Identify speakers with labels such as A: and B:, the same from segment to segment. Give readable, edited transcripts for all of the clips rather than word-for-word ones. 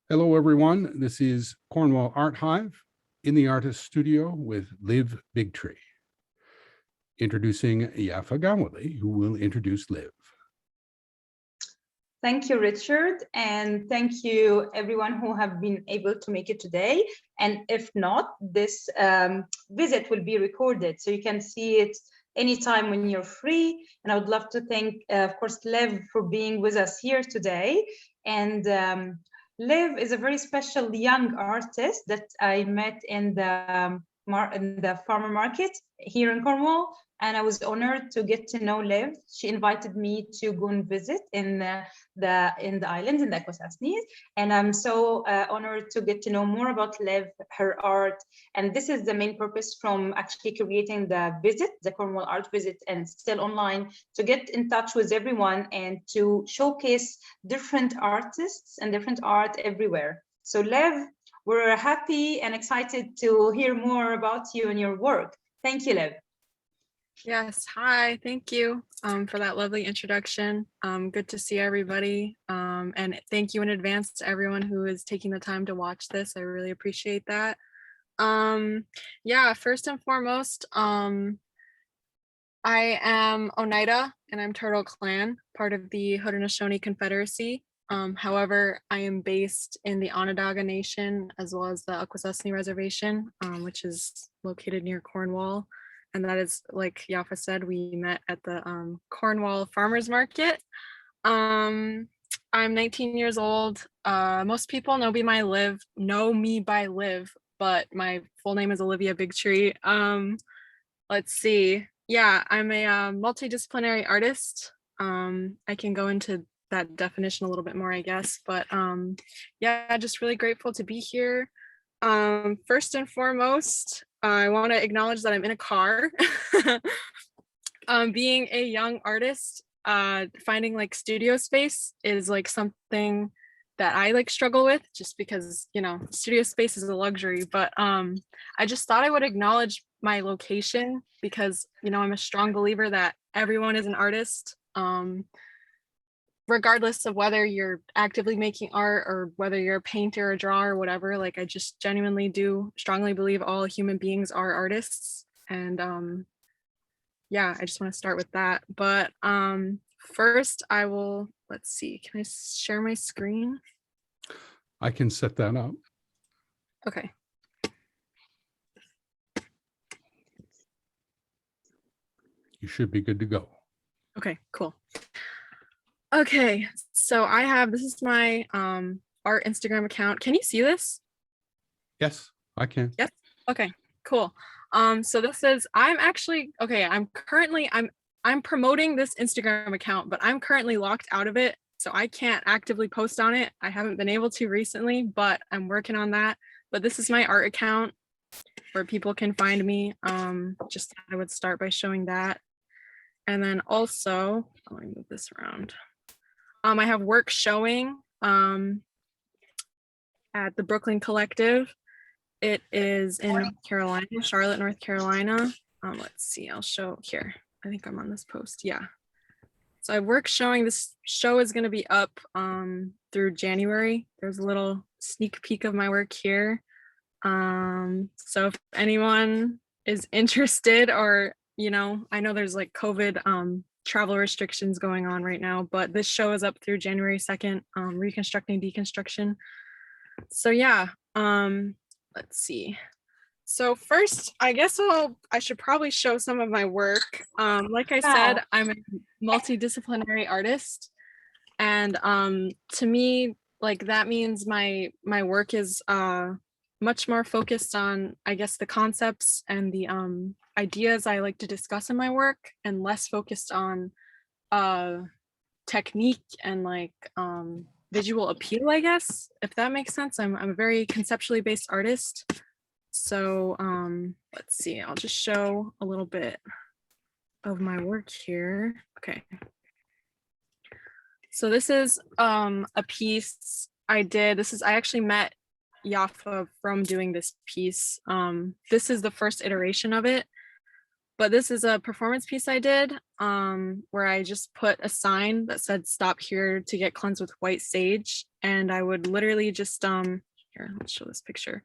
A: Hello, everyone. This is Cornwall Art Hive in the artist studio with Liv Bigtree. Introducing Yafa Gawali, who will introduce Liv.
B: Thank you, Richard, and thank you everyone who have been able to make it today. And if not, this visit will be recorded, so you can see it anytime when you're free. And I would love to thank, of course, Liv for being with us here today. And Liv is a very special young artist that I met in the farmer market here in Cornwall, and I was honored to get to know Liv. She invited me to go and visit in the islands, in the Ecosasnes, and I'm so honored to get to know more about Liv, her art, and this is the main purpose from actually creating the visit, the Cornwall Art Visit, and still online, to get in touch with everyone and to showcase different artists and different art everywhere. So Liv, we're happy and excited to hear more about you and your work. Thank you, Liv.
C: Yes, hi, thank you for that lovely introduction. Good to see everybody. And thank you in advance to everyone who is taking the time to watch this. I really appreciate that. Yeah, first and foremost, I am Oneida and I'm Turtle Clan, part of the Haudenosaunee Confederacy. However, I am based in the Onondaga Nation as well as the Akwesasne Reservation, which is located near Cornwall. And that is, like Yafa said, we met at the Cornwall Farmers Market. I'm 19 years old. Most people know me by Liv, but my full name is Olivia Bigtree. Let's see. Yeah, I'm a multidisciplinary artist. I can go into that definition a little bit more, I guess. But yeah, just really grateful to be here. First and foremost, I want to acknowledge that I'm in a car. Being a young artist, finding like studio space is like something that I like struggle with, just because, you know, studio space is a luxury. But I just thought I would acknowledge my location because, you know, I'm a strong believer that everyone is an artist. Regardless of whether you're actively making art or whether you're a painter or drawer or whatever, like I just genuinely do strongly believe all human beings are artists. And yeah, I just want to start with that. But first I will, let's see, can I share my screen?
A: I can set that up.
C: Okay.
A: You should be good to go.
C: Okay, cool. Okay, so this is my art Instagram account. Can you see this?
A: Yes, I can.
C: Yes. Okay, cool. So this is, I'm promoting this Instagram account, but I'm currently locked out of it. So I can't actively post on it. I haven't been able to recently, but I'm working on that. But this is my art account where people can find me. Just I would start by showing that. And then also, let me move this around. I have work showing at the Brooklyn Collective. It is in North Carolina, Charlotte, North Carolina. Let's see, I'll show here. I think I'm on this post, yeah. So I have work showing. This show is gonna be up through January. There's a little sneak peek of my work here. So if anyone is interested, or, you know, I know there's like COVID travel restrictions going on right now, but this show is up through January 2nd, Reconstructing Deconstruction. So yeah, let's see. So first, I guess I should probably show some of my work. Like I said, I'm a multidisciplinary artist, and to me, like that means my work is much more focused on, I guess, the concepts and the ideas I like to discuss in my work, and less focused on technique and like visual appeal, I guess, if that makes sense. I'm a very conceptually based artist. So let's see, I'll just show a little bit of my work here. Okay. So this is a piece I did. I actually met Yafa from doing this piece. This is the first iteration of it. but this is a performance piece I did where I just put a sign that said "Stop here to get cleansed with white sage," and I would literally just here, let's show this picture.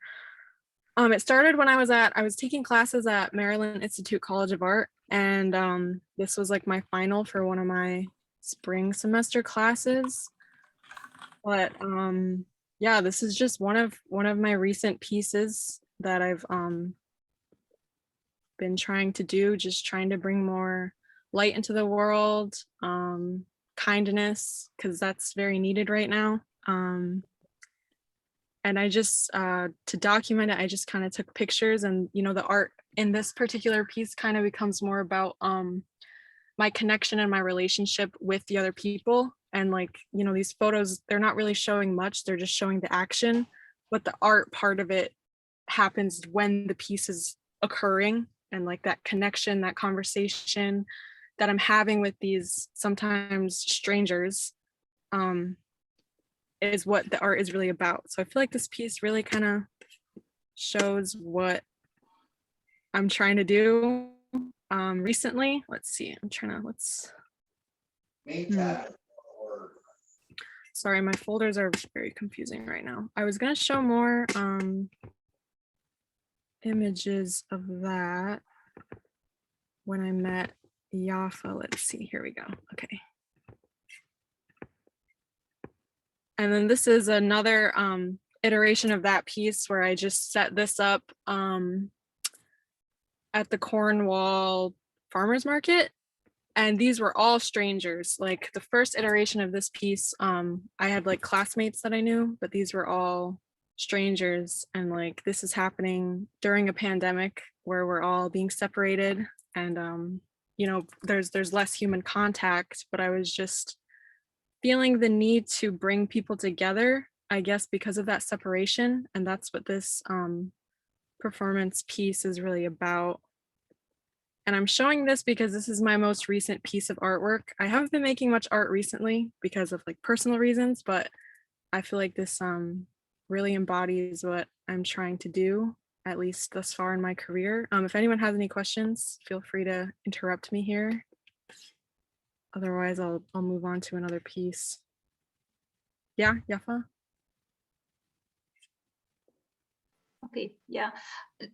C: It started when I was taking classes at Maryland Institute College of Art, and this was like my final for one of my spring semester classes. But yeah, this is just one of my recent pieces that I've been trying to do, just trying to bring more light into the world, kindness, because that's very needed right now. And I just, to document it, I just kind of took pictures, and, you know, the art in this particular piece kind of becomes more about my connection and my relationship with the other people. And like, you know, these photos, they're not really showing much, they're just showing the action, but the art part of it happens when the piece is occurring, and like that connection, that conversation that I'm having with these sometimes strangers is what the art is really about. So I feel like this piece really kind of shows what I'm trying to do recently. Let's see, I'm trying to, sorry, my folders are very confusing right now. I was gonna show more images of that when I met Yafa. Let's see, here we go. Okay. And then this is another iteration of that piece where I just set this up at the Cornwall farmers market. And these were all strangers. Like the first iteration of this piece, I had like classmates that I knew, but these were all strangers. And like this is happening during a pandemic where we're all being separated, and you know, there's less human contact, but I was just feeling the need to bring people together, I guess, because of that separation. And that's what this performance piece is really about. And I'm showing this because this is my most recent piece of artwork. I haven't been making much art recently because of like personal reasons, but I feel like this really embodies what I'm trying to do, at least thus far in my career. If anyone has any questions, feel free to interrupt me here. Otherwise, I'll move on to another piece. Yeah, Yafa?
B: Okay, yeah.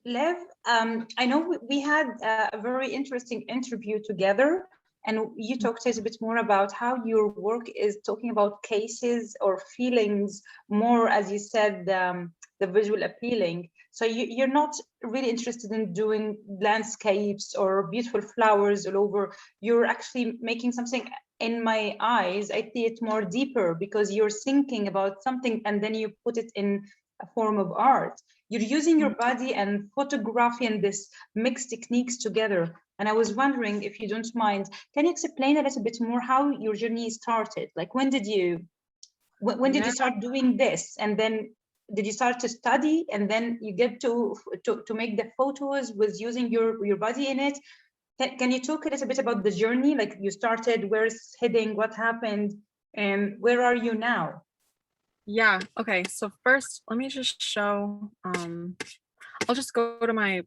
B: Liv, I know we had a very interesting interview together, and you talked to us a bit more about how your work is talking about cases or feelings more, as you said, the visual appealing. So you're not really interested in doing landscapes or beautiful flowers all over. You're actually making something, in my eyes, I see it more deeper because you're thinking about something and then you put it in a form of art. You're using your body and photography and this mixed techniques together. And I was wondering, if you don't mind, can you explain a little bit more how your journey started? Like, when did you start doing this? And then did you start to study, and then you get to make the photos with using your body in it? Can you talk a little bit about the journey? Like, you started, where's heading, what happened, and where are you now?
C: Yeah, okay. So first, let me just show, I'll just go to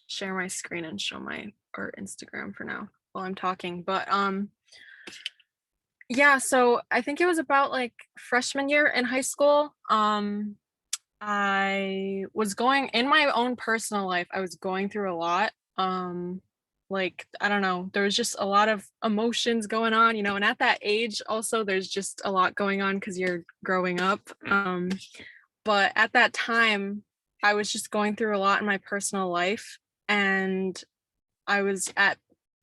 C: share my screen and show my art Instagram for now while I'm talking. But yeah, so I think it was about like freshman year in high school. I was going, in my own personal life, I was going through a lot. Like, I don't know, there was just a lot of emotions going on, you know, and at that age also there's just a lot going on because you're growing up. But at that time, I was just going through a lot in my personal life, and I was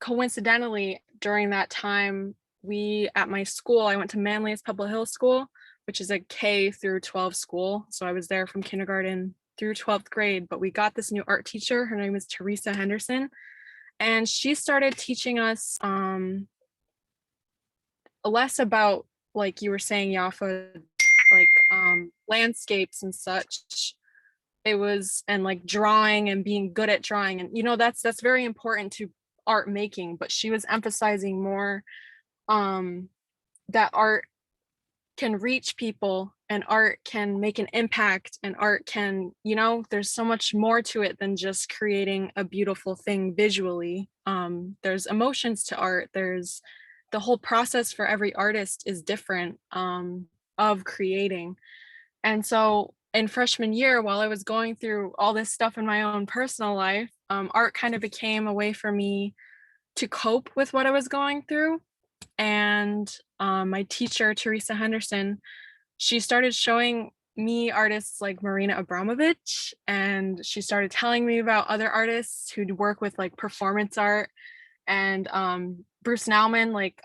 C: coincidentally during that time, at my school, I went to Manlius Pebble Hill School, which is a K through 12 school. So I was there from kindergarten through 12th grade, but we got this new art teacher. Her name is Teresa Henderson. And she started teaching us less about, like you were saying, Yafa, like landscapes and such. It was, and like drawing and being good at drawing. And, you know, that's very important to art making, but she was emphasizing more that art can reach people and art can make an impact, and art can, you know, there's so much more to it than just creating a beautiful thing visually. There's emotions to art. There's the whole process for every artist is different, of creating. And so in freshman year, while I was going through all this stuff in my own personal life, art kind of became a way for me to cope with what I was going through. And my teacher, Teresa Henderson, she started showing me artists like Marina Abramovich, and she started telling me about other artists who'd work with like performance art, and Bruce Nauman, like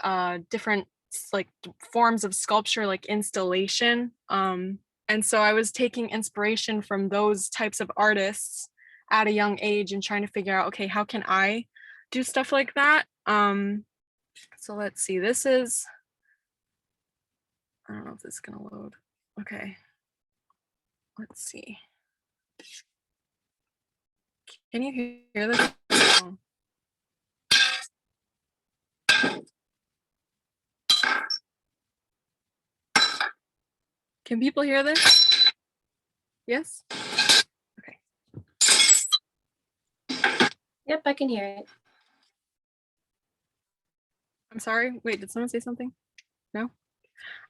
C: different like forms of sculpture, like installation. And so I was taking inspiration from those types of artists at a young age and trying to figure out, okay, how can I do stuff like that? So let's see, this is, I don't know if this is gonna load. Okay, let's see. Can you hear this? Oh. Can people hear this? Yes? Okay.
D: Yep, I can hear it.
C: I'm sorry. Wait, did someone say something? No?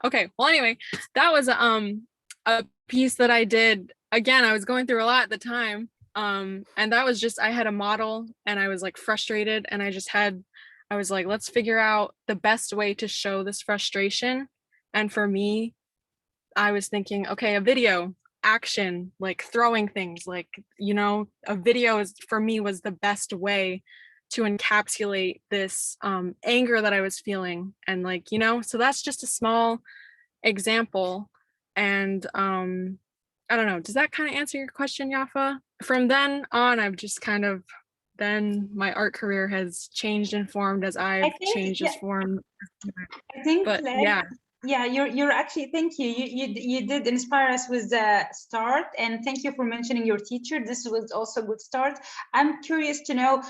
C: Okay. Well, anyway, that was a piece that I did. Again, I was going through a lot at the time. And that was just, I had a model and I was like frustrated, and I was like, let's figure out the best way to show this frustration. And for me, I was thinking, okay, a video, action, like throwing things, like, you know, a video is for me was the best way to encapsulate this anger that I was feeling. And like, you know, so that's just a small example. And I don't know, does that kind of answer your question, Yafa? From then on, I've just kind of, then my art career has changed and formed as I've changed as formed.
B: I think,
C: But
B: like,
C: yeah.
B: Yeah, you're actually, thank you. You did inspire us with the start, and thank you for mentioning your teacher. This was also a good start. I'm curious to know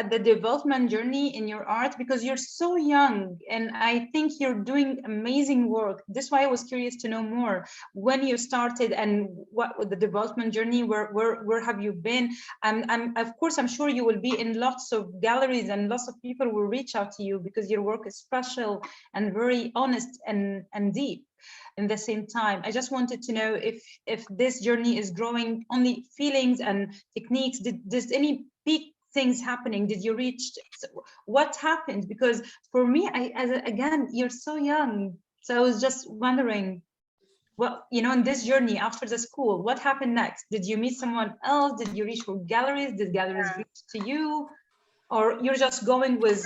B: the development journey in your art, because you're so young and I think you're doing amazing work. This is why I was curious to know more when you started and what was the development journey, where have you been? Of course, I'm sure you will be in lots of galleries and lots of people will reach out to you because your work is special and very honest and deep in the same time. I just wanted to know if this journey is growing only feelings and techniques. Did any big things happening? Did you reach, what happened? Because for me, again, you're so young. So I was just wondering, well, you know, in this journey after the school, what happened next? Did you meet someone else? Did you reach for galleries? Did galleries reach to you? Or you're just going with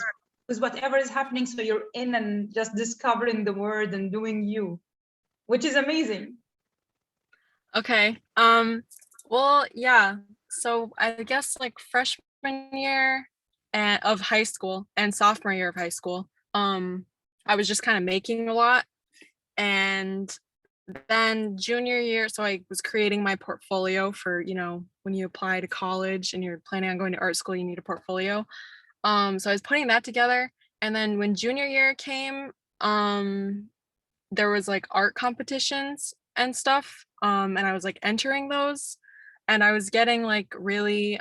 B: whatever is happening, so you're in and just discovering the word and doing you, which is amazing.
C: Okay. Well, yeah. So I guess like freshman year of high school and sophomore year of high school, I was just kind of making a lot. And then junior year, so I was creating my portfolio for, you know, when you apply to college and you're planning on going to art school, you need a portfolio. So I was putting that together. And then when junior year came, there was like art competitions and stuff. And I was like entering those, and I was getting like really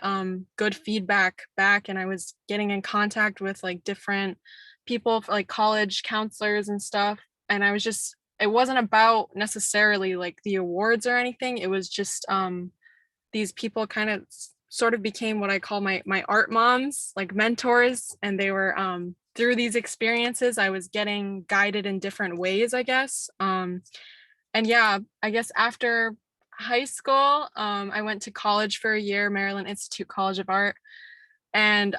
C: good feedback back, and I was getting in contact with like different people, like college counselors and stuff. And I was just, it wasn't about necessarily like the awards or anything. It was just these people kind of sort of became what I call my art moms, like mentors. And they were through these experiences, I was getting guided in different ways, I guess. And yeah, I guess after high school, I went to college for a year, Maryland Institute College of Art. And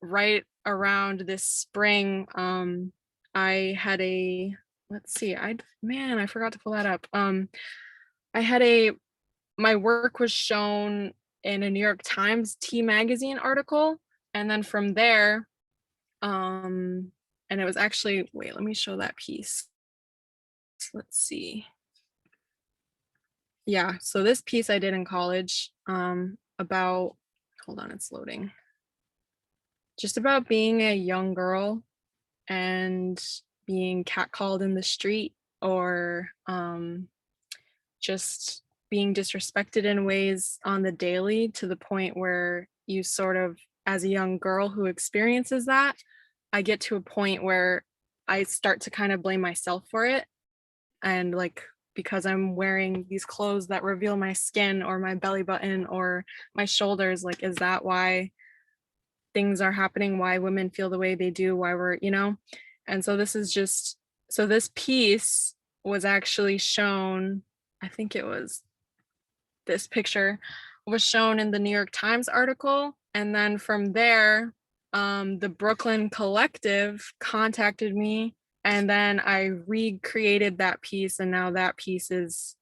C: right around this spring, I had a, let's see, I forgot to pull that up. I had my work was shown in a New York Times Tea Magazine article. And then from there, and it was actually, wait, let me show that piece. Let's see. Yeah, so this piece I did in college about, hold on, it's loading. Just about being a young girl and being catcalled in the street, or just being disrespected in ways on the daily, to the point where you sort of, as a young girl who experiences that, I get to a point where I start to kind of blame myself for it. And like, because I'm wearing these clothes that reveal my skin or my belly button or my shoulders, like, is that why things are happening? Why women feel the way they do? Why we're, you know? And so this is just, so this piece was actually shown, I think it was this picture was shown in the New York Times article. And then from there, the Brooklyn Collective contacted me, and then I recreated that piece, and now that piece is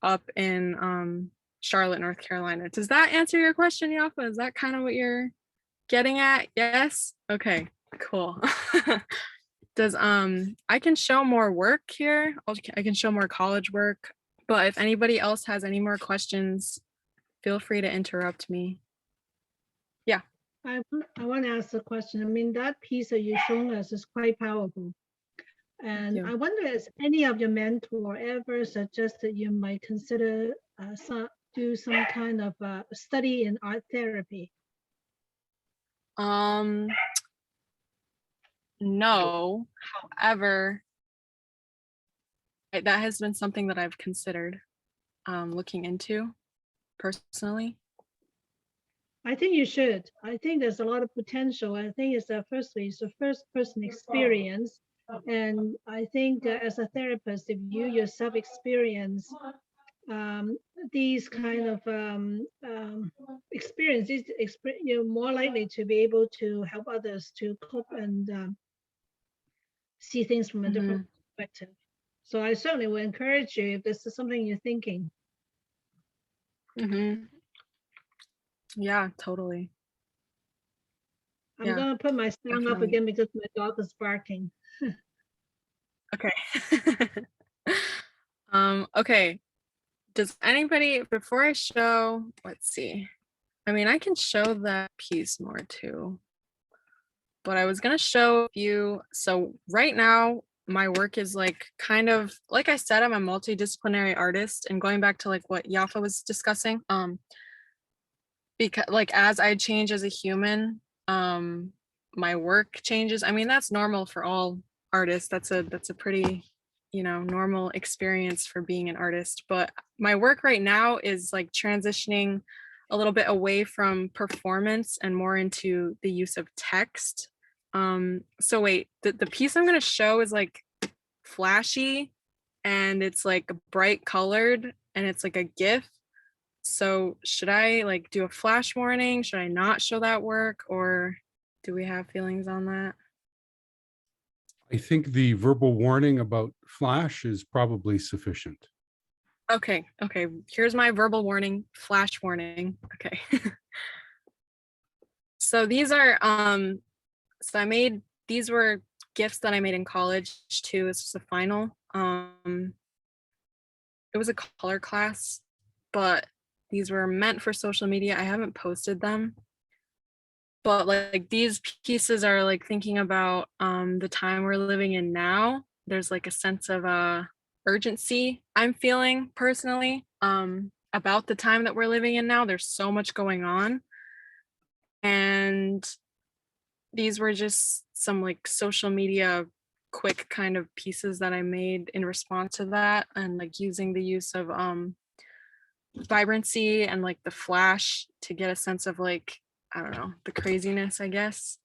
C: up in Charlotte, North Carolina. Does that answer your question, Yafa? Is that kind of what you're getting at? Yes? Okay, cool. Does I can show more work here. I can show more college work, but if anybody else has any more questions, feel free to interrupt me. Yeah.
E: I want to ask a question. I mean, that piece that you've shown us is quite powerful. And
C: you.
E: I wonder, has any of your mentor ever suggested you might consider do some kind of study in art therapy?
C: No, however, that has been something that I've considered looking into personally.
E: I think you should. I think there's a lot of potential. I think it's firstly, it's a first person experience. And I think as a therapist, if you yourself experience these kind of experiences, you're more likely to be able to help others to cope and see things from a different perspective. So I certainly would encourage you if this is something you're thinking.
C: Yeah, totally.
E: I'm gonna put my sound up again because my dog is barking.
C: Okay. Okay. Does anybody, before I show, let's see. I mean, I can show that piece more too, but I was gonna show you. So right now, my work is like kind of, like I said, I'm a multidisciplinary artist, and going back to like what Yafa was discussing, because like as I change as a human, my work changes. I mean, that's normal for all artists. That's a pretty, normal experience for being an artist. But my work right now is like transitioning a little bit away from performance and more into the use of text. So wait, the piece I'm going to show is like flashy, and it's like bright colored, and it's like a GIF. So should I like do a flash warning? Should I not show that work, or do we have feelings on that?
A: I think the verbal warning about flash is probably sufficient.
C: Okay. Here's my verbal warning, flash warning. Okay. So these are, these were gifts that I made in college too. This was the final. It was a color class, but these were meant for social media. I haven't posted them, but like these pieces are like thinking about the time we're living in now. There's like a sense of urgency I'm feeling personally about the time that we're living in now. There's so much going on, and these were just some like social media quick kind of pieces that I made in response to that, and like using the use of vibrancy and like the flash to get a sense of like, I don't know, the craziness, I guess.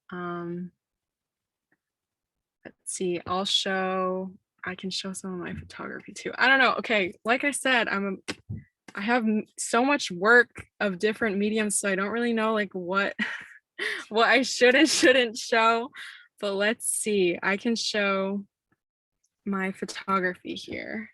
C: Let's see, I can show some of my photography too. I don't know. Okay, like I said, I have so much work of different mediums, so I don't really know like what what I should and shouldn't show. But let's see. I can show my photography here.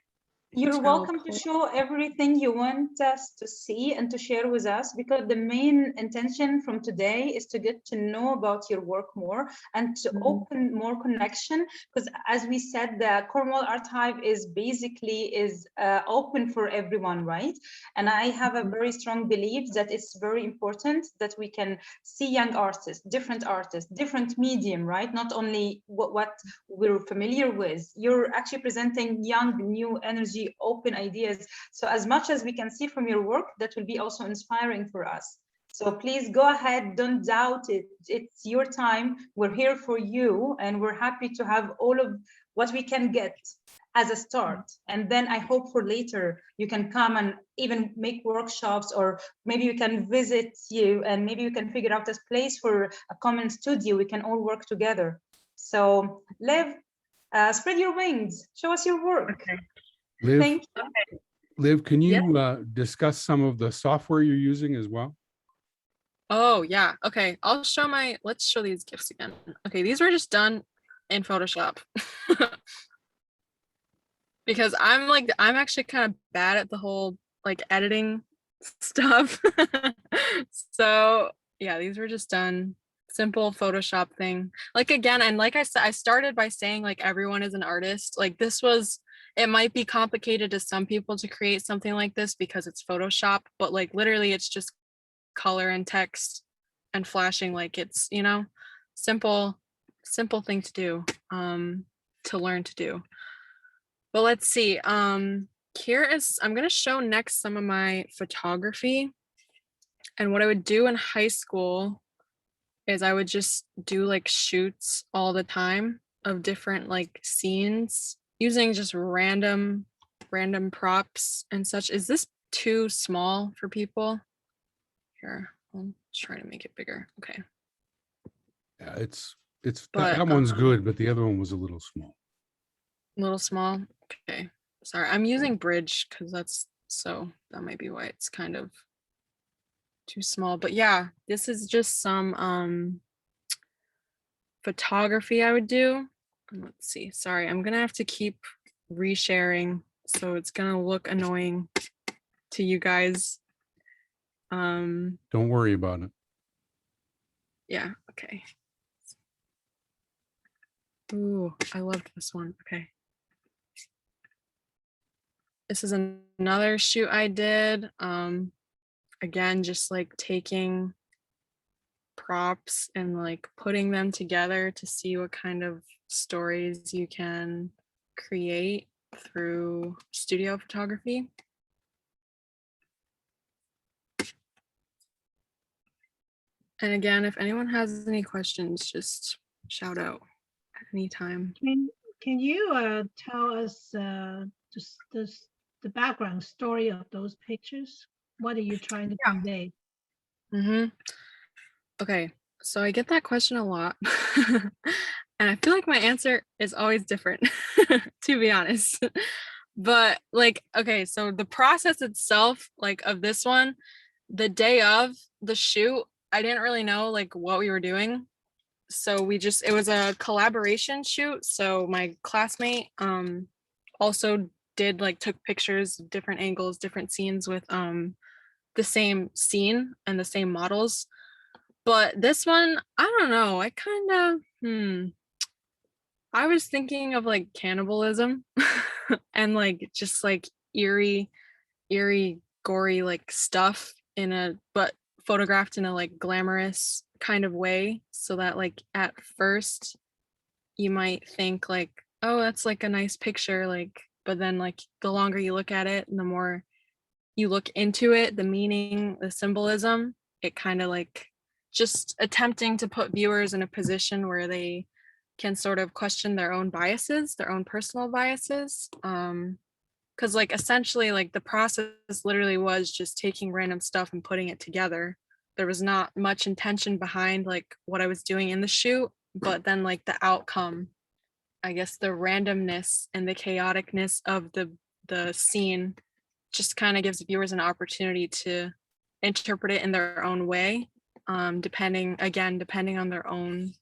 B: You're welcome to show everything you want us to see and to share with us, because the main intention from today is to get to know about your work more and to open more connection. Because as we said, the Cornwall Art Hive is basically open for everyone, right? And I have a very strong belief that it's very important that we can see young artists, different medium, right? Not only what we're familiar with. You're actually presenting young, new energy be open ideas. So as much as we can see from your work, that will be also inspiring for us. So please go ahead, don't doubt it. It's your time. We're here for you, and we're happy to have all of what we can get as a start. And then I hope for later you can come and even make workshops, or maybe we can visit you, and maybe we can figure out a place for a common studio. We can all work together. So Liv, spread your wings, show us your work.
C: Okay.
A: Liv,
B: Thank you.
A: Liv, can you discuss some of the software you're using as well?
C: Oh yeah. Okay. Let's show these GIFs again. Okay, these were just done in Photoshop. Because I'm actually kind of bad at the whole like editing stuff. So yeah, these were just done simple Photoshop thing. Like again, and like I said, I started by saying like everyone is an artist. Like it might be complicated to some people to create something like this because it's Photoshop, but like literally it's just color and text and flashing. Like it's, simple thing to do, to learn to do. But let's see, I'm gonna show next some of my photography. And what I would do in high school is I would just do like shoots all the time of different like scenes using just random props and such. Is this too small for people? Here, I'll try to make it bigger. Okay.
A: Yeah,
C: But,
A: that one's good, but the other one was a little small.
C: A little small. Okay. Sorry, I'm using Bridge because that might be why it's kind of too small. But yeah, this is just some photography I would do. Let's see. Sorry, I'm gonna have to keep resharing, so it's gonna look annoying to you guys.
A: Don't worry about it.
C: Yeah, okay. Ooh, I loved this one. Okay. This is another shoot I did. Again, just like taking props and like putting them together to see what kind of stories you can create through studio photography. And again, if anyone has any questions, just shout out at any time.
E: Can you tell us just the background story of those pictures? What are you trying to convey?
C: Okay, so I get that question a lot. And I feel like my answer is always different, to be honest. But like, okay, so the process itself, like of this one, the day of the shoot, I didn't really know like what we were doing. So it was a collaboration shoot. So my classmate also took pictures, different angles, different scenes with the same scene and the same models. But this one, I don't know. I kind of, I was thinking of like cannibalism and like just like eerie, gory like stuff but photographed in a like glamorous kind of way, so that like at first you might think like, oh, that's like a nice picture, like, but then like the longer you look at it and the more you look into it, the meaning, the symbolism, it kind of like just attempting to put viewers in a position where they can sort of question their own biases, their own personal biases. Because like essentially like the process literally was just taking random stuff and putting it together. There was not much intention behind like what I was doing in the shoot, but then like the outcome, I guess the randomness and the chaoticness of the scene just kind of gives viewers an opportunity to interpret it in their own way, depending on their own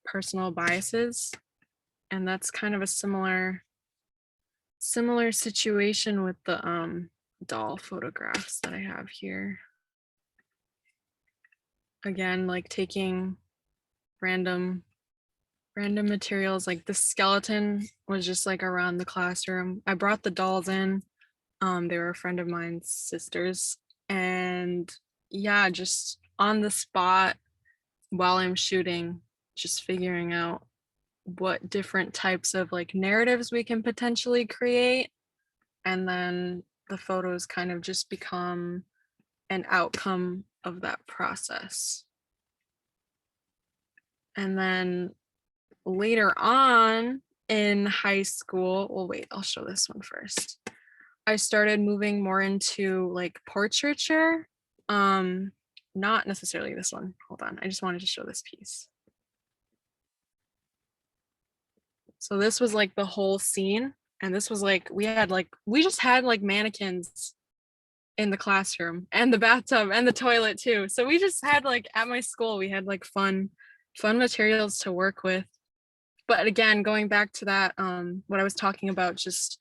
C: personal biases. And that's kind of a similar situation with the doll photographs that I have here. Again, like taking random materials. Like the skeleton was just like around the classroom. I brought the dolls in. They were a friend of mine's sisters, and yeah, just on the spot while I'm shooting, just figuring out what different types of like narratives we can potentially create and then the photos kind of just become an outcome of that process. And then later on in high school, well, wait, I'll show this one first. I started moving more into like portraiture. Not necessarily this one. Hold on, I just wanted to show this piece. So this was like the whole scene, and this was like we just had like mannequins in the classroom and the bathtub and the toilet too. So we just had like at my school we had like fun materials to work with. But again, going back to that, what I was talking about, just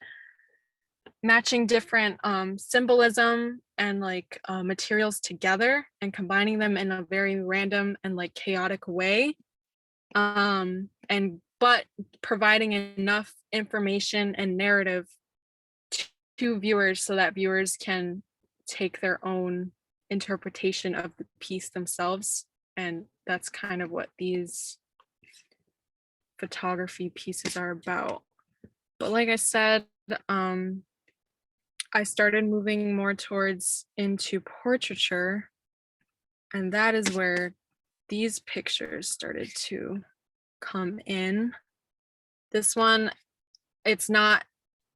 C: matching different symbolism and like materials together and combining them in a very random and like chaotic way, but providing enough information and narrative to viewers so that viewers can take their own interpretation of the piece themselves. And that's kind of what these photography pieces are about. But like I said, I started moving more towards into portraiture, and that is where these pictures started to come in. This one, it's not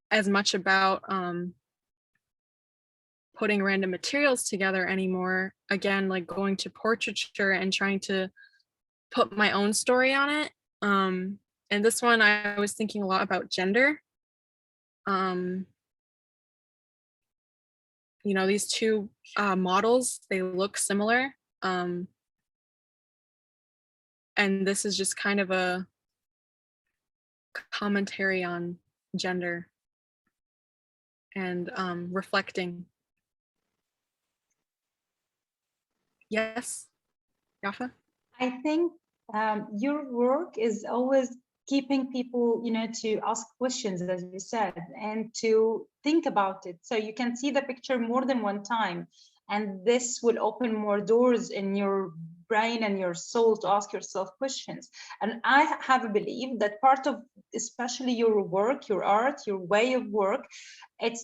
C: as much about putting random materials together anymore. Again, like going to portraiture and trying to put my own story on it. And this one, I was thinking a lot about gender. You know, these two models, they look similar. And this is just kind of a commentary on gender and reflecting. Yes, Yafa?
B: I think your work is always keeping people, to ask questions, as you said, and to think about it. So you can see the picture more than one time, and this will open more doors in your brain and your soul to ask yourself questions. And I have a belief that part of, especially your work, your art, your way of work, it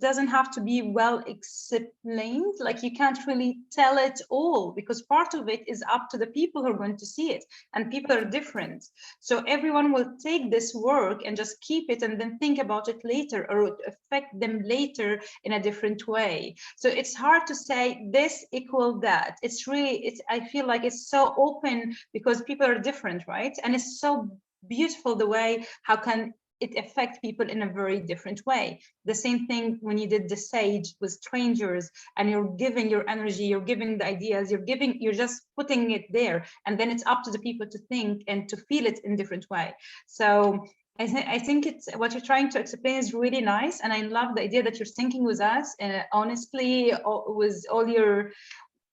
B: doesn't have to be well explained. Like, you can't really tell it all, because part of it is up to the people who are going to see it, and people are different. So everyone will take this work and just keep it and then think about it later, or it affect them later in a different way. So it's hard to say this equal that. I feel like it's so open because people are different, right? And it's so beautiful the way, how can it affect people in a very different way. The same thing when you did the sage with strangers, and you're giving your energy, you're giving the ideas, you're just putting it there, and then it's up to the people to think and to feel it in different way. So I think it's what you're trying to explain is really nice, and I love the idea that you're thinking with us, honestly, with all your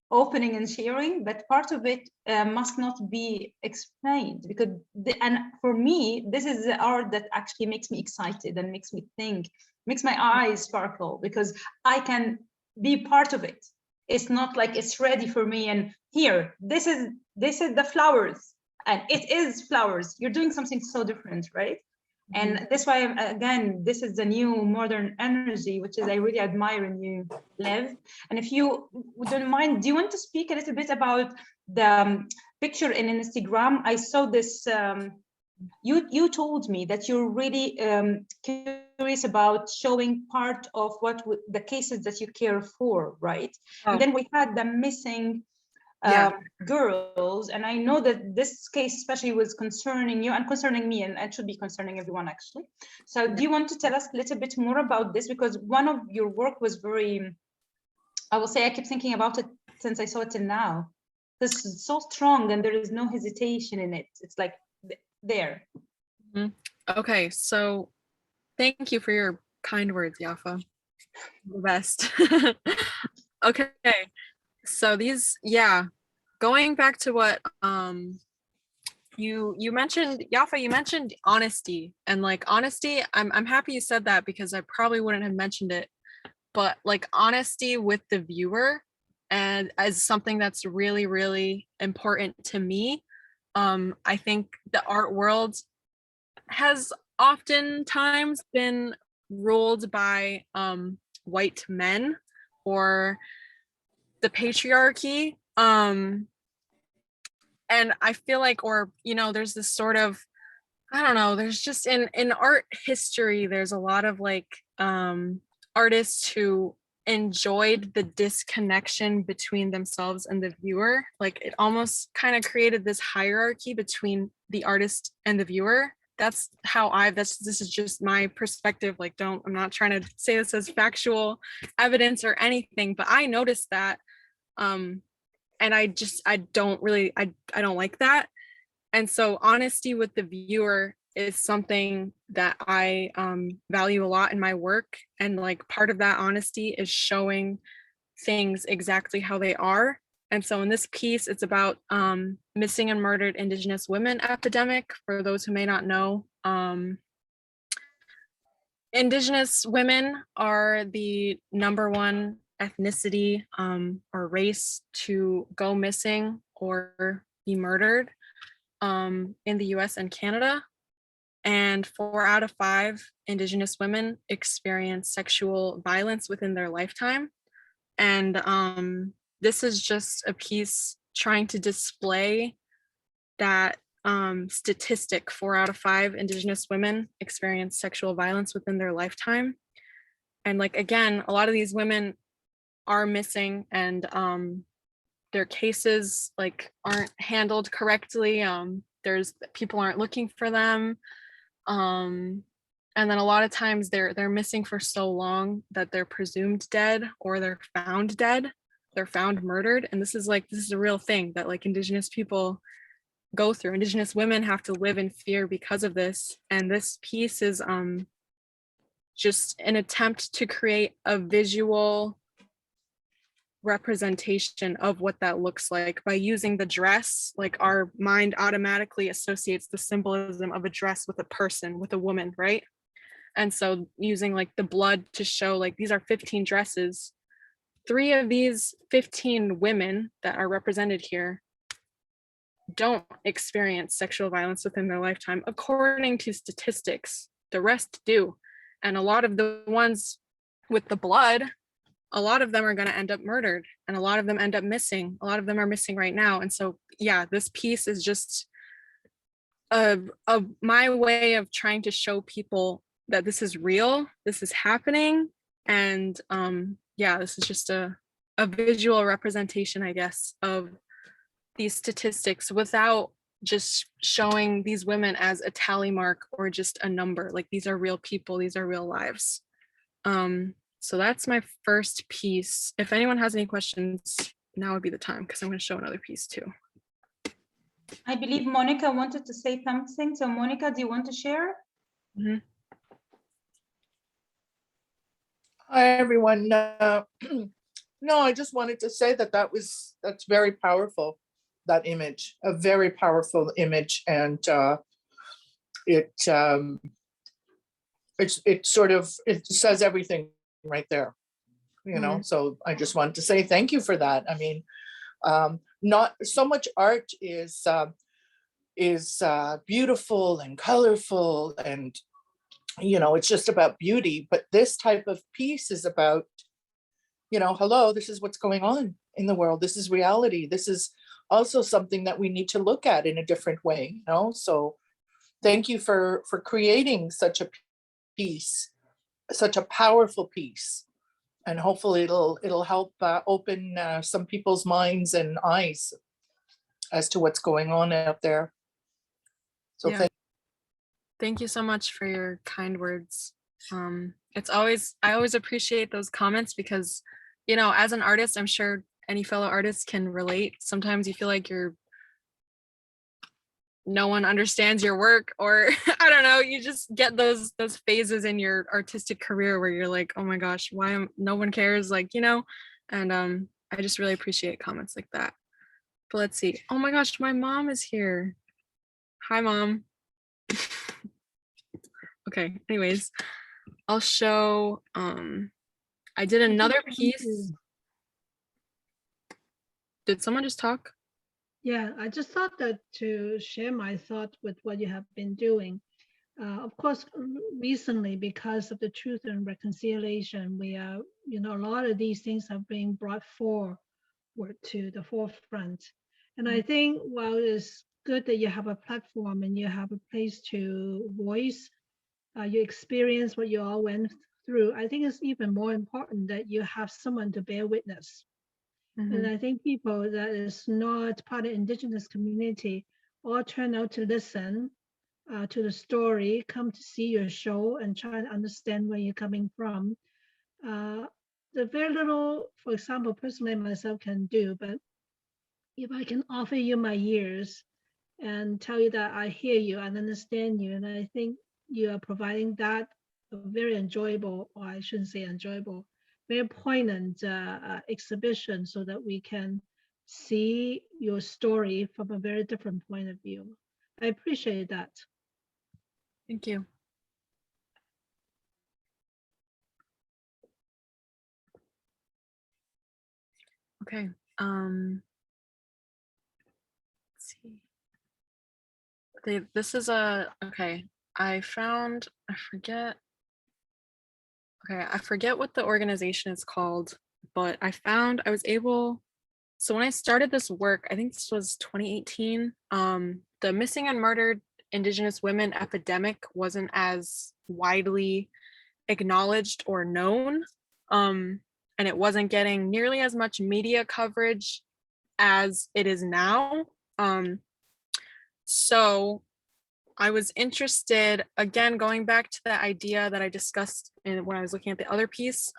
B: opening and sharing, but part of it must not be explained, because and for me, this is the art that actually makes me excited and makes me think, makes my eyes sparkle, because I can be part of it. It's not like it's ready for me and here, this is the flowers, and it is flowers. You're doing something so different, right? And that's why, again, this is the new modern energy, which is I really admire in you, Liv. And if you don't mind, do you want to speak a little bit about the picture in Instagram? I saw this, you told me that you're really curious about showing part of the cases that you care for, right?
C: Oh.
B: And then we had the missing girls, and I know that this case especially was concerning you and concerning me, and it should be concerning everyone, actually. So do you want to tell us a little bit more about this? Because one of your work was very, I will say, I keep thinking about it since I saw it till now. This is so strong, and there is no hesitation in it. It's like there.
C: Okay, so thank you for your kind words, Yafa. The best. Okay, so these, going back to what you mentioned, Yafa, you mentioned honesty, and like honesty, I'm happy you said that, because I probably wouldn't have mentioned it, but like honesty with the viewer, and as something that's really, really important to me. I think the art world has oftentimes been ruled by white men or the patriarchy. And I feel like, or, you know, there's this sort of, I don't know, there's just in art history, there's a lot of like artists who enjoyed the disconnection between themselves and the viewer. Like it almost kind of created this hierarchy between the artist and the viewer. That's how this is just my perspective. Like, I'm not trying to say this as factual evidence or anything, but I noticed that. And I don't like that. And so honesty with the viewer is something that I value a lot in my work. And like part of that honesty is showing things exactly how they are. And so in this piece, it's about missing and murdered Indigenous women epidemic. For those who may not know, Indigenous women are the #1 ethnicity or race to go missing or be murdered in the US and Canada. And 4 out of 5 Indigenous women experience sexual violence within their lifetime. And this is just a piece trying to display that statistic. 4 out of 5 Indigenous women experience sexual violence within their lifetime. And like, again, a lot of these women are missing, and their cases like aren't handled correctly. People aren't looking for them. And then a lot of times they're missing for so long that they're presumed dead, or they're found dead. They're found murdered. And this is a real thing that like Indigenous people go through. Indigenous women have to live in fear because of this. And this piece is just an attempt to create a visual representation of what that looks like by using the dress. Like our mind automatically associates the symbolism of a dress with a person, with a woman, right? And so using like the blood to show like these are 15 dresses. 3 of these 15 women that are represented here don't experience sexual violence within their lifetime, according to statistics. The rest do. And a lot of the ones with the blood, a lot of them are going to end up murdered, and a lot of them end up missing. A lot of them are missing right now. And so, yeah, this piece is just my way of trying to show people that this is real, this is happening. And yeah, this is just a visual representation, I guess, of these statistics without just showing these women as a tally mark or just a number. Like these are real people, these are real lives. So that's my first piece. If anyone has any questions, now would be the time, because I'm going to show another piece too.
B: I believe Monica wanted to say something. So Monica, do you want to share?
C: Mm-hmm.
F: Hi, everyone. No, I just wanted to say that's very powerful, that image, a very powerful image. And it says everything right there, you know? So I just wanted to say thank you for that. I mean, not so much art is beautiful and colorful, and you know, it's just about beauty, but this type of piece is about, you know, hello, this is what's going on in the world. This is reality. This is also something that we need to look at in a different way, you know? So thank you for creating such a piece, such a powerful piece. And hopefully it'll help open some people's minds and eyes as to what's going on out there. So
C: yeah. Thank you so much for your kind words. I always appreciate those comments, because, you know, as an artist, I'm sure any fellow artist can relate. Sometimes you feel like no one understands your work, or I don't know, you just get those phases in your artistic career where you're like, oh my gosh, no one cares, like, you know. And I just really appreciate comments like that. But let's see. Oh my gosh, my mom is here. Hi, Mom. Okay, anyways, I'll show, I did another piece. Did someone just talk?
E: Yeah, I just thought that to share my thought with what you have been doing. Of course, recently, because of the Truth and Reconciliation, we are, a lot of these things are being brought forward to the forefront. And I think while it's good that you have a platform and you have a place to voice your experience, what you all went through, I think it's even more important that you have someone to bear witness. And I think people that is not part of Indigenous community all turn out to listen to the story, come to see your show and try to understand where you're coming from. The very little, for example, personally myself can do, but if I can offer you my ears and tell you that I hear you and understand you, and I think you are providing that very enjoyable, or I shouldn't say enjoyable, very poignant exhibition so that we can see your story from a very different point of view. I appreciate that.
C: Thank you. Okay. Let's see. Okay, this is okay. I forget. Okay, I forget what the organization is called, but I was able, so when I started this work, I think this was 2018, the missing and murdered Indigenous women epidemic wasn't as widely acknowledged or known, and it wasn't getting nearly as much media coverage as it is now. So I was interested, again, going back to the idea that I discussed when I was looking at the other piece.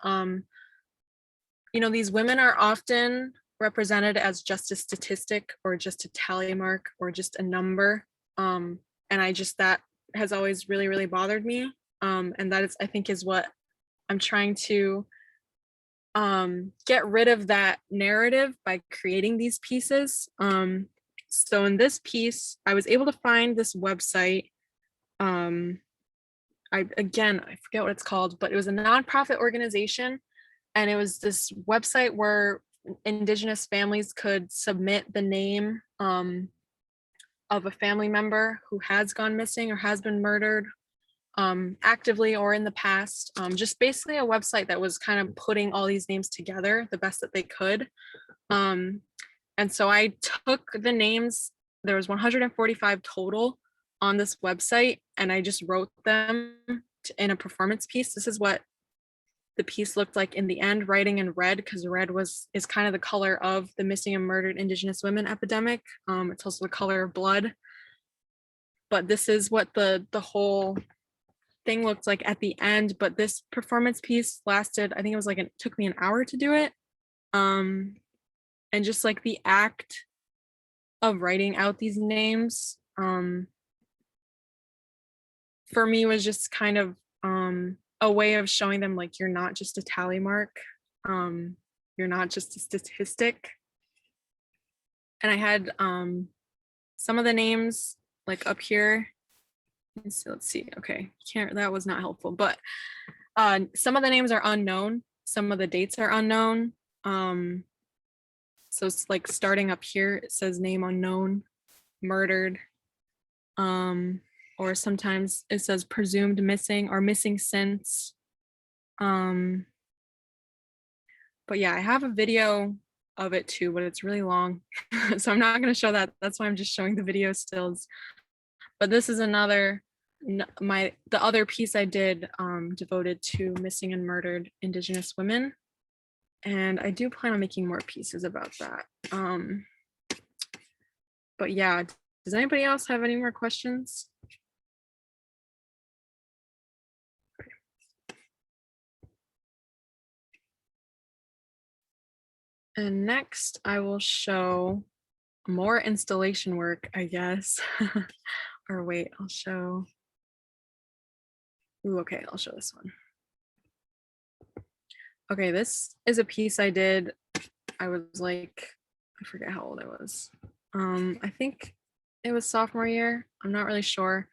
C: These women are often represented as just a statistic or just a tally mark or just a number. And that has always really, really bothered me. And that is, I think, is what I'm trying to get rid of, that narrative by creating these pieces. So in this piece, I was able to find this website. I forget what it's called, but it was a nonprofit organization. And it was this website where Indigenous families could submit the name of a family member who has gone missing or has been murdered actively or in the past. Just basically a website that was kind of putting all these names together the best that they could. And so I took the names, there was 145 total on this website, and I just wrote them in a performance piece. This is what the piece looked like in the end, writing in red, because red is kind of the color of the missing and murdered Indigenous women epidemic. It's also the color of blood. But this is what the whole thing looked like at the end. But this performance piece lasted, I think it was it took me an hour to do it. And just like the act of writing out these names, for me was just kind of a way of showing them, like, you're not just a tally mark, you're not just a statistic. And I had some of the names like up here. So let's see. Okay, that was not helpful, but some of the names are unknown, some of the dates are unknown. So it's like starting up here, it says name unknown, murdered, or sometimes it says presumed missing or missing since. But yeah, I have a video of it too, but it's really long. So I'm not going to show that. That's why I'm just showing the video stills. But this is the other piece I did devoted to missing and murdered Indigenous women. And I do plan on making more pieces about that. But yeah, does anybody else have any more questions? And next I will show more installation work, I guess. Or wait, I'll show. Ooh, okay, I'll show this one. Okay, this is a piece I did. I was like, I forget how old I was. I think it was sophomore year. I'm not really sure.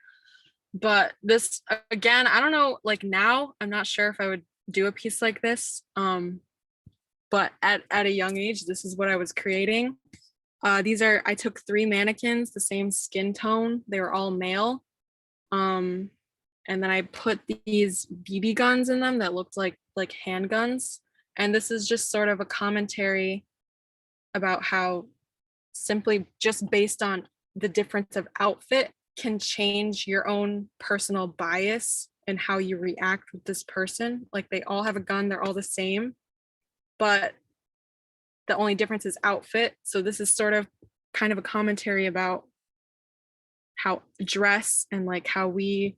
C: But this, again, I don't know, like now, I'm not sure if I would do a piece like this. But at a young age, this is what I was creating. I took 3 mannequins, the same skin tone. They were all male. and then I put these BB guns in them that looked like handguns. And this is just sort of a commentary about how simply just based on the difference of outfit can change your own personal bias and how you react with this person. Like they all have a gun, they're all the same, but the only difference is outfit. So this is sort of kind of a commentary about how dress and like how we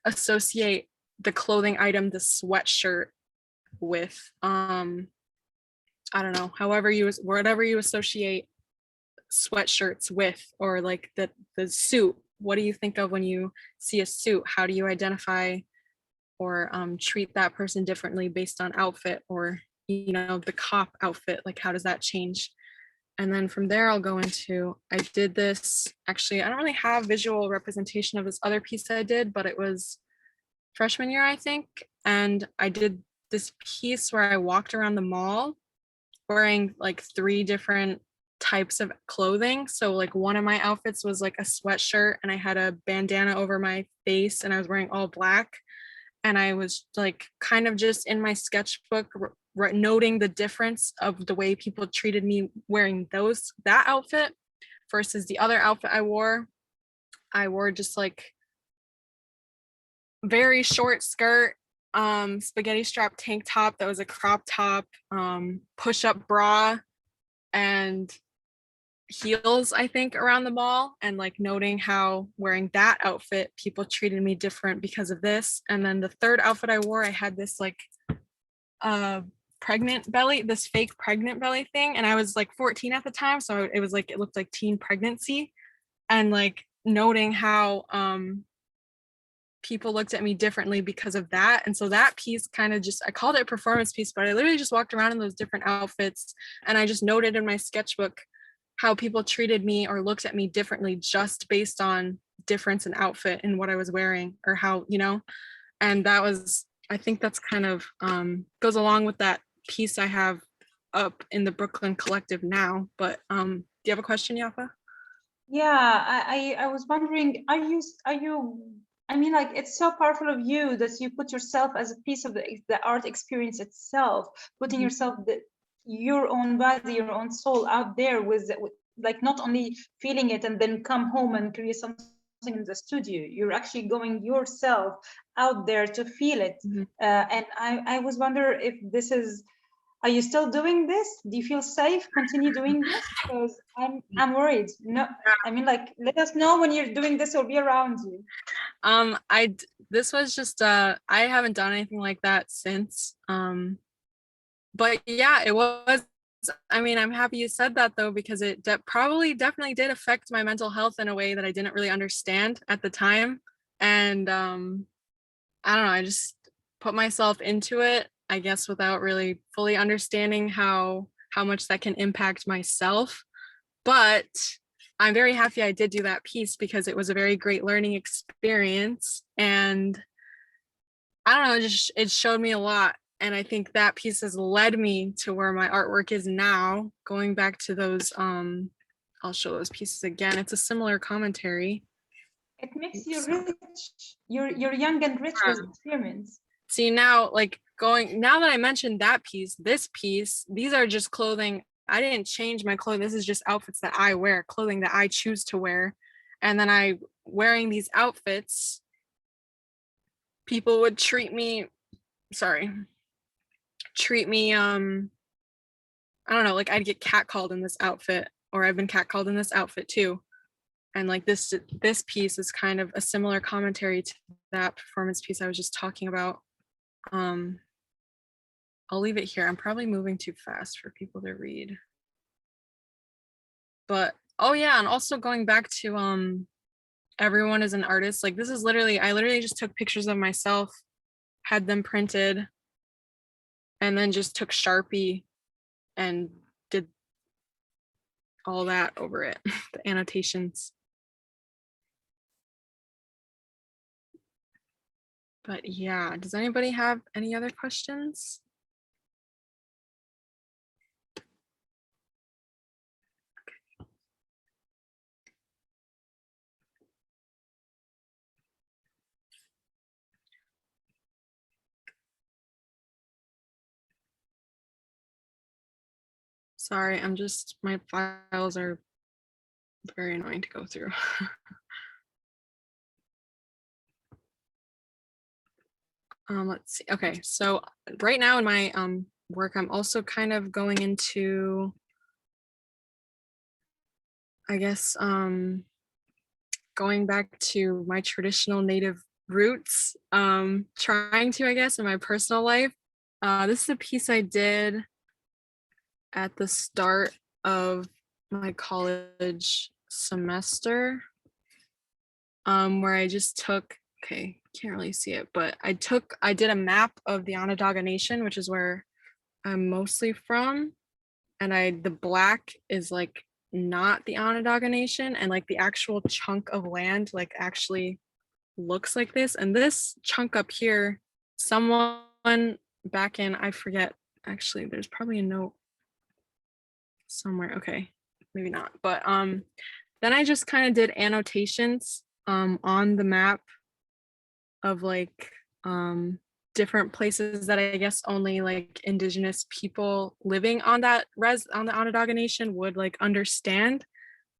C: associate the clothing item, the sweatshirt, with I don't know, whatever you associate sweatshirts with, or like the suit. What do you think of when you see a suit? How do you identify or treat that person differently based on outfit, or the cop outfit? Like how does that change? And then from there I'll go into, I did this, actually I don't really have visual representation of this other piece I did, but it was freshman year I think, and I did this piece where I walked around the mall wearing like 3 different types of clothing. So like one of my outfits was like a sweatshirt and I had a bandana over my face and I was wearing all black, and I was like kind of just in my sketchbook noting the difference of the way people treated me wearing that outfit versus the other outfit I wore. I wore just like very short skirt, spaghetti strap tank top that was a crop top, push-up bra, and heels, I think, around the mall, and like noting how wearing that outfit people treated me different because of this. And then the third outfit I wore, I had this like pregnant belly, this fake pregnant belly thing, and I was like 14 at the time, so it was like, it looked like teen pregnancy, and like noting how people looked at me differently because of that. And so that piece kind of just, I called it a performance piece, but I literally just walked around in those different outfits and I just noted in my sketchbook how people treated me or looked at me differently just based on difference in outfit and what I was wearing, or how, and that was, I think that's kind of goes along with that piece I have up in the Brooklyn Collective now. But do you have a question, Yafa?
B: Yeah, I was wondering, are you, I mean, like, it's so powerful of you that you put yourself as a piece of the art experience itself, putting yourself, your own body, your own soul out there with like not only feeling it and then come home and create something in the studio. You're actually going yourself out there to feel it. And I was wondering if this is, are you still doing this? Do you feel safe? Continue doing this? Because I'm worried. No, I mean, like, let us know when you're doing this. We'll be around you.
C: This was just I haven't done anything like that since. But yeah, it was. I mean, I'm happy you said that though, because it definitely did affect my mental health in a way that I didn't really understand at the time. And I don't know, I just put myself into it, I guess, without really fully understanding how much that can impact myself. But I'm very happy I did do that piece because it was a very great learning experience. And I don't know, it showed me a lot. And I think that piece has led me to where my artwork is now. Going back to those, I'll show those pieces again. It's a similar commentary.
B: It makes you rich. You're young and rich with experience.
C: See, now, like, now that I mentioned that piece, this piece, these are just clothing. I didn't change my clothing. This is just outfits that I wear, clothing that I choose to wear. And then wearing these outfits, people would treat me, I don't know, like I'd get catcalled in this outfit, or I've been catcalled in this outfit too. And like this piece is kind of a similar commentary to that performance piece I was just talking about. I'll leave it here. I'm probably moving too fast for people to read. But oh yeah, and also going back to everyone is an artist. Like this is I literally just took pictures of myself, had them printed, and then just took Sharpie and did all that over it, the annotations. But yeah, does anybody have any other questions? Sorry, my files are very annoying to go through. Let's see. Okay, so right now in my work, I'm also kind of going into, I guess, going back to my traditional native roots, trying to, I guess, in my personal life. This is a piece I did at the start of my college semester, where I just took, okay, can't really see it, but I did a map of the Onondaga Nation, which is where I'm mostly from. And the black is like not the Onondaga Nation, and like the actual chunk of land like actually looks like this. And this chunk up here, someone back in, I forget, actually, there's probably a note somewhere. Okay, maybe not. But then I just kind of did annotations on the map of like different places that I guess only like Indigenous people living on the Onondaga Nation would like understand,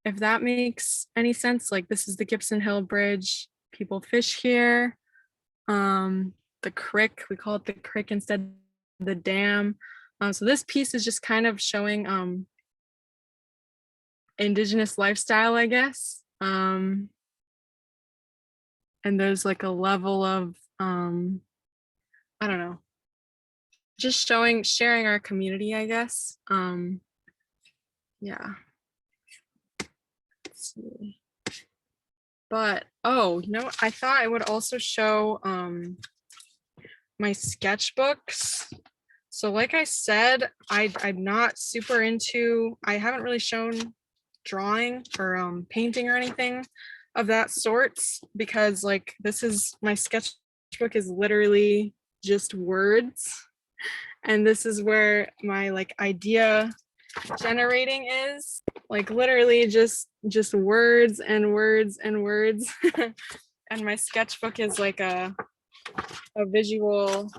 C: if that makes any sense. Like this is the Gibson Hill Bridge. People fish here. The creek, we call it the creek instead of the dam. So this piece is just kind of showing Indigenous lifestyle, I guess. And there's like a level of I don't know, just sharing our community, I guess. Yeah. Let's see. But you know, I thought I would also show my sketchbooks. So like I said, I'm not super into, I haven't really shown drawing or painting or anything of that sorts, because like this is, my sketchbook is literally just words, and this is where my like idea generating is, like literally just words and words and words. And my sketchbook is like a visual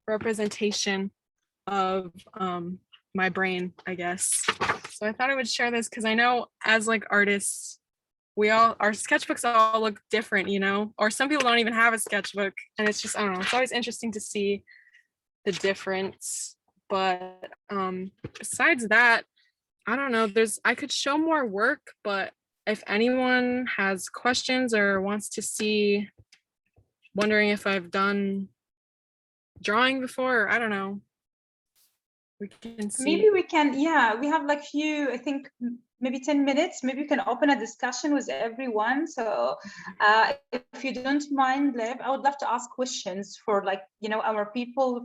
C: representation of my brain, I guess. So I thought I would share this because I know as like artists, our sketchbooks all look different, you know, or some people don't even have a sketchbook, and it's just, I don't know, it's always interesting to see the difference. But besides that, I don't know, I could show more work, but if anyone has questions or wants to see, wondering if I've done drawing before, or I don't know, we can see.
B: Maybe we can, yeah, we have like I think maybe 10 minutes, maybe we can open a discussion with everyone. So if you don't mind, Liv, I would love to ask questions for like, you know, our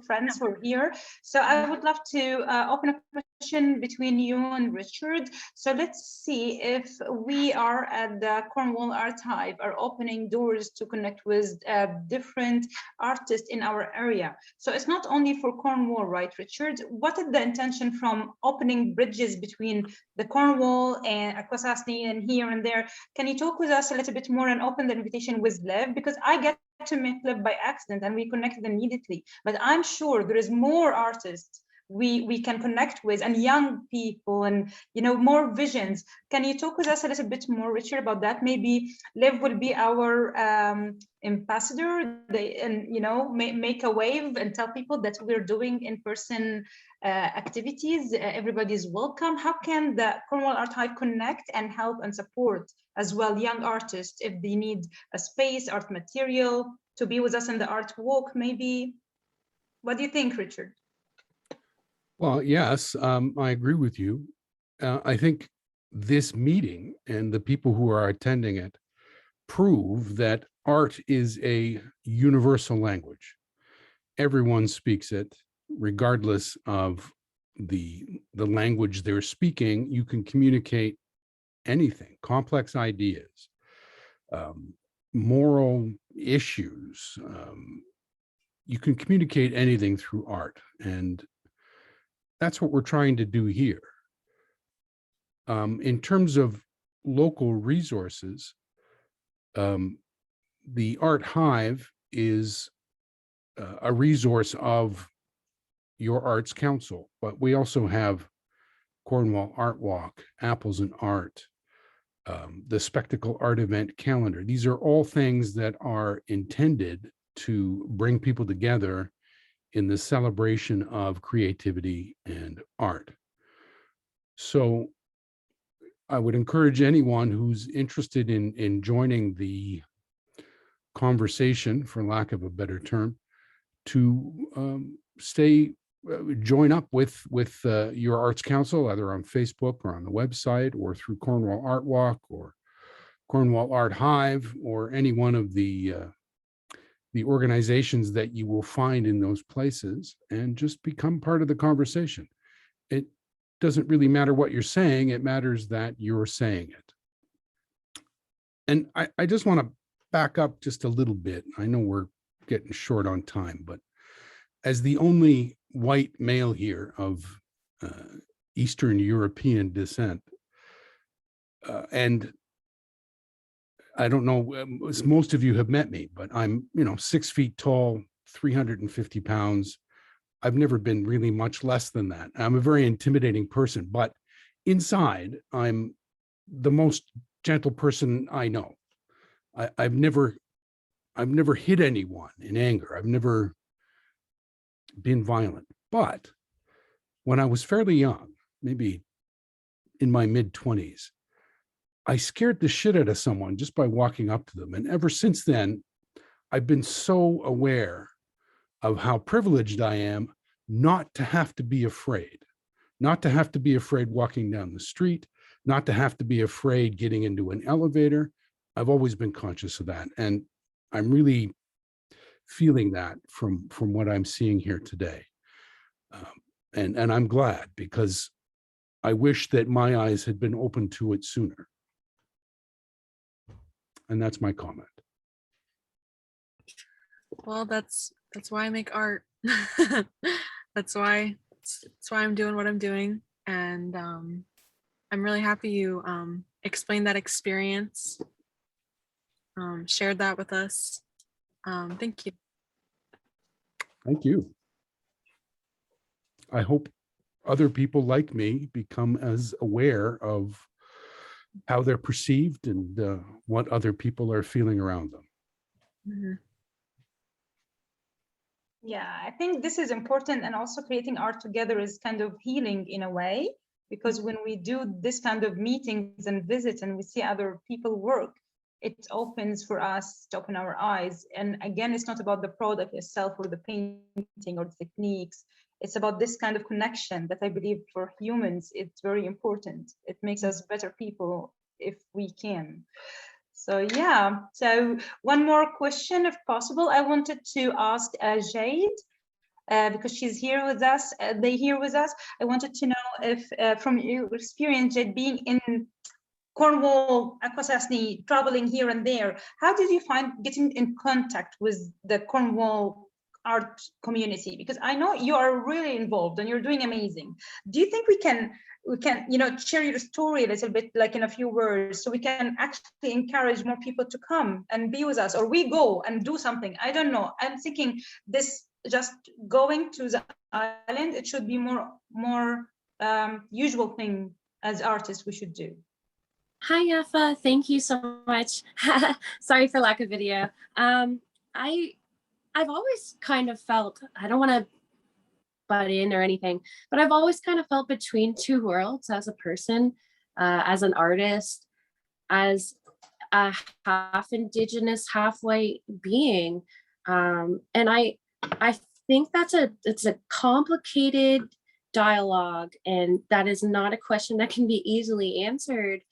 B: friends who are here. So I would love to open a question between you and Richard. So let's see if we are at the Cornwall Art Hive are opening doors to connect with different artists in our area. So it's not only for Cornwall, right, Richard? What is the intention from opening bridges between the Cornwall and Akwesasne and here and there? Can you talk with us a little bit more and open the invitation with Liv? Because I get to meet Liv by accident and we connected immediately, but I'm sure there is more artists we can connect with, and young people, and you know, more visions. Can you talk with us a little bit more, Richard, about that? Maybe Liv will be our ambassador, and you know, make a wave and tell people that we're doing in-person activities. Everybody's welcome. How can the Cornwall Art Hive connect and help and support as well young artists if they need a space, art material, to be with us in the art walk? Maybe, what do you think, Richard?
A: Well, yes, I agree with you. I think this meeting and the people who are attending it prove that art is a universal language. Everyone speaks it, regardless of the language they're speaking. You can communicate anything, complex ideas, moral issues. You can communicate anything through art, and that's what we're trying to do here. In terms of local resources, the Art Hive is a resource of your Arts Council, but we also have Cornwall Art Walk, Apples and Art, the Spectacle Art Event calendar. These are all things that are intended to bring people together in the celebration of creativity and art. So I would encourage anyone who's interested in joining the conversation, for lack of a better term, to join up with your arts council, either on Facebook or on the website or through Cornwall Art Walk or Cornwall Art Hive or any one of the organizations that you will find in those places, and just become part of the conversation. It doesn't really matter what you're saying, it matters that you're saying it. And I just want to back up just a little bit. I know we're getting short on time, but as the only white male here of Eastern European descent, and I don't know, most of you have met me, but I'm, 6 feet tall, 350 pounds. I've never been really much less than that. I'm a very intimidating person, but inside, I'm the most gentle person I know. I've never hit anyone in anger. I've never been violent. But when I was fairly young, maybe in my mid-20s, I scared the shit out of someone just by walking up to them. And ever since then, I've been so aware of how privileged I am not to have to be afraid, not to have to be afraid walking down the street, not to have to be afraid getting into an elevator. I've always been conscious of that. And I'm really feeling that from what I'm seeing here today. And I'm glad, because I wish that my eyes had been open to it sooner. And that's my comment.
C: Well, that's why I make art. That's why I'm doing what I'm doing. And I'm really happy you explained that experience, shared that with us. Thank you.
A: Thank you. I hope other people like me become as aware of how they're perceived and what other people are feeling around them.
C: Mm-hmm.
B: Yeah, I think this is important, and also creating art together is kind of healing in a way, because when we do this kind of meetings and visits and we see other people work, it opens for us to open our eyes. And again, it's not about the product itself or the painting or the techniques. It's about this kind of connection that I believe for humans, it's very important. It makes us better people if we can. So yeah, so one more question if possible. I wanted to ask Jade, because she's here with us, they here with us. I wanted to know if from your experience, Jade, being in Cornwall, Akwesasne, traveling here and there, how did you find getting in contact with the Cornwall art community? Because I know you are really involved and you're doing amazing. Do you think we can share your story a little bit, like in a few words, so we can actually encourage more people to come and be with us, or we go and do something? I don't know. I'm thinking this just going to the island, it should be more usual thing as artists we should do.
D: Hi, Yafa. Thank you so much. Sorry for lack of video. I've always kind of felt, I don't want to butt in or anything, but I've always kind of felt between two worlds as a person, as an artist, as a half Indigenous, half white being. And I think it's a complicated dialogue, and that is not a question that can be easily answered,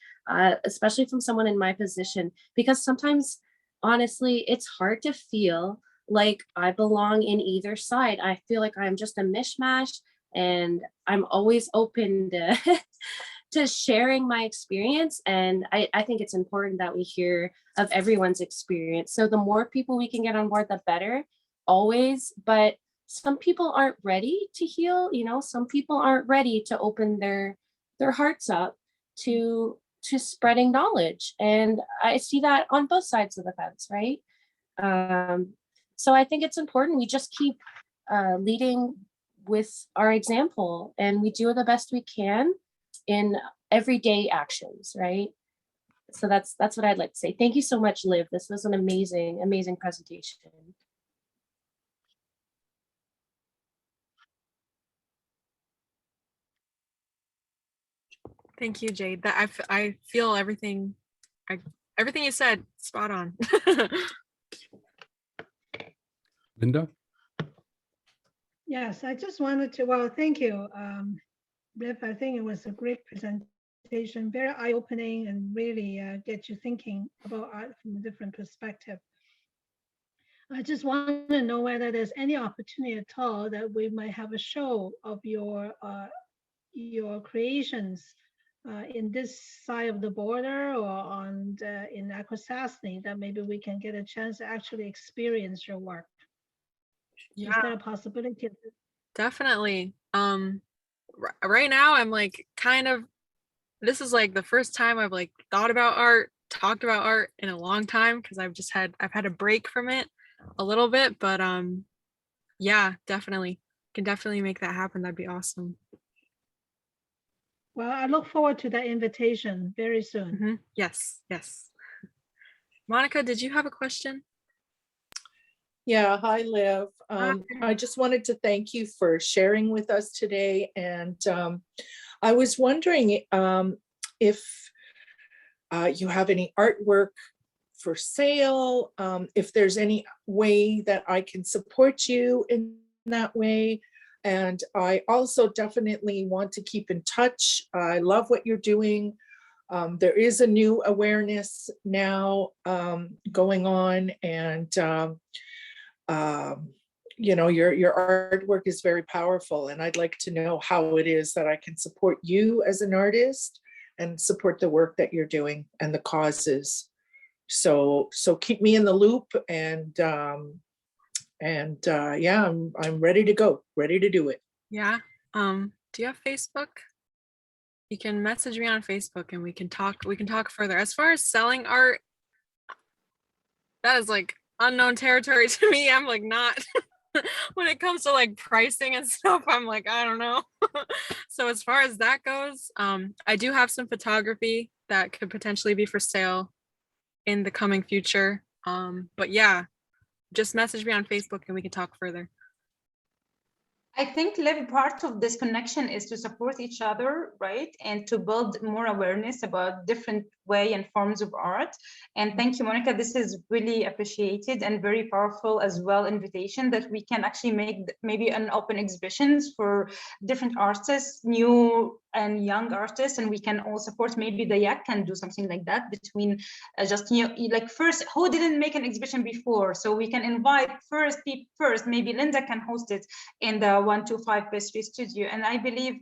D: especially from someone in my position, because sometimes, honestly, it's hard to feel like I belong in either side. I feel like I'm just a mishmash, and I'm always open to to sharing my experience. And I think it's important that we hear of everyone's experience. So the more people we can get on board, the better, always. But some people aren't ready to heal, some people aren't ready to open their hearts up to spreading knowledge. And I see that on both sides of the fence, right? So I think it's important we just keep leading with our example, and we do the best we can. in everyday actions, right? So that's what I'd like to say. Thank you so much, Liv. This was an amazing, amazing presentation.
C: Thank you, Jade. That I feel everything. Everything you said, spot on.
A: Linda?
E: Yes, I just wanted to, well, thank you, Liv. I think it was a great presentation, very eye-opening, and really get you thinking about art from a different perspective. I just want to know whether there's any opportunity at all that we might have a show of your creations in this side of the border or on in Akwesasne, that maybe we can get a chance to actually experience your work.
C: Yeah,
E: Is that a possibility?
C: definitely. Right now I'm like this is like the first time I've like thought about art, talked about art in a long time, because I've had a break from it a little bit, but yeah, definitely can definitely make that happen. That'd be awesome.
E: Well, I look forward to that invitation very soon.
C: Yes. Monica, did you have a question?
F: Yeah, hi, Liv. I just wanted to thank you for sharing with us today. And I was wondering if you have any artwork for sale, if there's any way that I can support you in that way. And I also definitely want to keep in touch. I love what you're doing. There is a new awareness now going on, and you know, your artwork is very powerful, and I'd like to know how it is that I can support you as an artist and support the work that you're doing and the causes. So keep me in the loop, and yeah, I'm ready to go, ready to do it.
C: Yeah. Do you have Facebook? You can message me on Facebook and we can talk further. As far as selling art, that is like unknown territory to me. I'm like not when it comes to like pricing and stuff, I'm like, I don't know. So as far as that goes, I do have some photography that could potentially be for sale in the coming future. But yeah, just message me on Facebook and we can talk further.
B: I think, Liv, part of this connection is to support each other, right? And to build more awareness about different way and forms of art. And thank you, Monica. This is really appreciated and very powerful as well invitation that we can actually make maybe an open exhibitions for different artists, new and young artists, and we can all support. Maybe the YAC can do something like that between just, you know, like first, who didn't make an exhibition before? So we can invite first, maybe Linda can host it in the 125 Pastry Studio. And I believe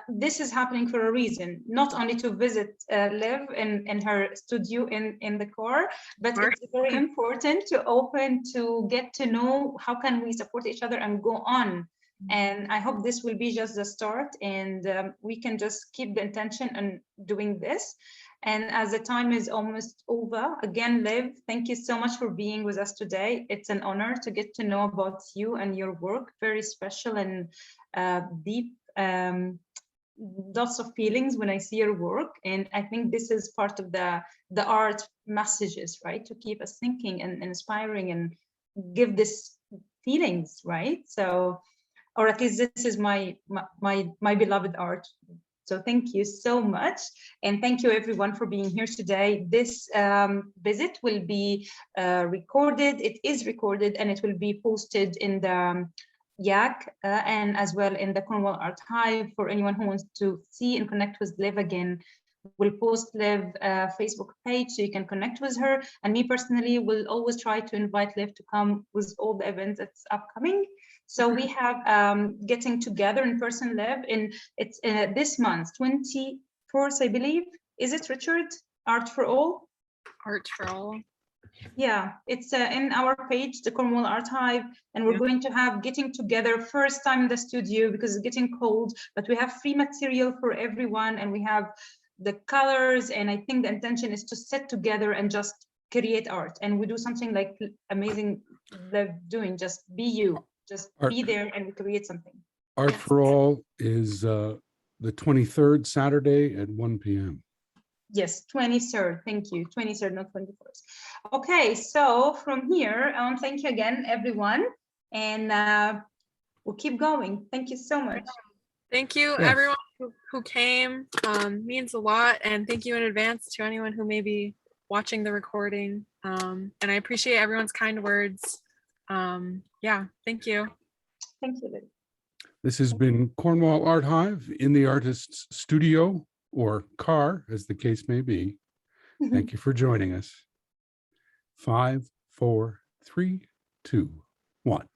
B: this is happening for a reason, not only to visit Liv in her studio in the core, but it's very important to open to get to know how can we support each other and go on. And I hope this will be just the start, and we can just keep the intention on doing this. And as the time is almost over, again, Liv, thank you so much for being with us today. It's an honor to get to know about you and your work, very special and deep. Lots of feelings when I see your work, and I think this is part of the art messages, right? To keep us thinking and inspiring and give this feelings, right? So, or at least this is my beloved art. So thank you so much, and thank you everyone for being here today. This visit will be recorded. It is recorded, and it will be posted in the YAC and as well in the Cornwall Art Hive for anyone who wants to see and connect with Liv again. We'll post Liv Facebook page so you can connect with her. And me personally will always try to invite Liv to come with all the events that's upcoming. So we have getting together in person, Liv, it's this month, 24th, I believe. Is it, Richard? Art for All?
C: Art for All.
B: Yeah, it's in our page, the Cornwall Art Hive, and we're going to have getting together first time in the studio because it's getting cold, but we have free material for everyone, and we have the colors, and I think the intention is to sit together and just create art, and we do something like amazing doing, just be you, just be there and we create something.
A: Art for All is the 23rd, Saturday at 1 p.m.
B: Yes, 23rd. Thank you. 23rd, not 21st. Okay, so from here, thank you again, everyone. And we'll keep going. Thank you so much.
C: Thank you,
A: Yes.
C: everyone who came. Means a lot. And thank you in advance to anyone who may be watching the recording. And I appreciate everyone's kind words. Yeah, thank you.
B: Thank you, Liv.
A: This has been Cornwall Art Hive in the artist's studio or car, as the case may be. Thank you for joining us. 5, 4, 3, 2, 1.